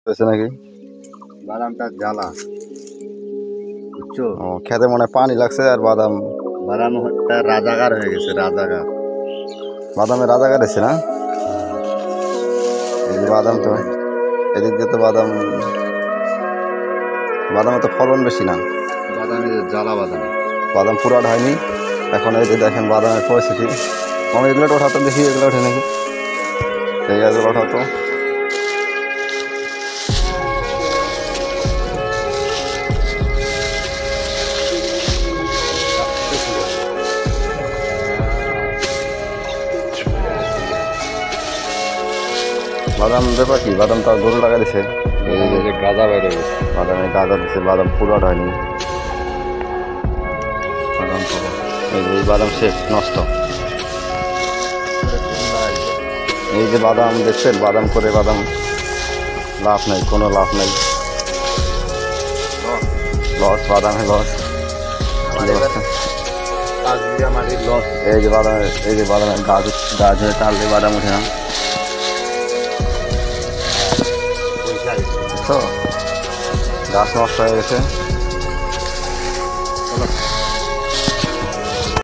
হয়েছে নাকি? বাদামটা জ্বালা, বুঝছো? ও খেতে মনে হয় পানি লাগছে আর বাদামটা রাজাগার হয়ে গেছে, রাজাগার। বাদামের রাজাকার এসে না? এই যে বাদাম তো এদিক দিয়ে তো বাদামে তো ফলন বেশি না। বাদামে যে জ্বালা বাদাম। বাদাম পুরাট হয়নি এখন। এই যে দেখেন বাদামের পরিস্থিতি। আমি এগুলো ওঠাতো, দেখি এগুলো ওঠে নাকি। এই গাছগুলো ওঠাতো। বাদাম ব্যাপার কি? বাদাম তো গরু লাগা দিছে। এই যে গাঁজা বাইরে গেছে, বাদামে গাঁজা দিছে, বাদাম পুরাট হয়নি। বাদাম তো এই যে বাদাম শেষ, নষ্ট। এই যে বাদাম দেখছেন, বাদাম করে বাদাম লাভ নাই, কোনো লাভ নাই, লস, বাদামে লস। এই যে বাদামের গাছ হয়ে টাললে বাদাম উঠে না, বুঝছো? গাছ নষ্ট হয়ে গেছে।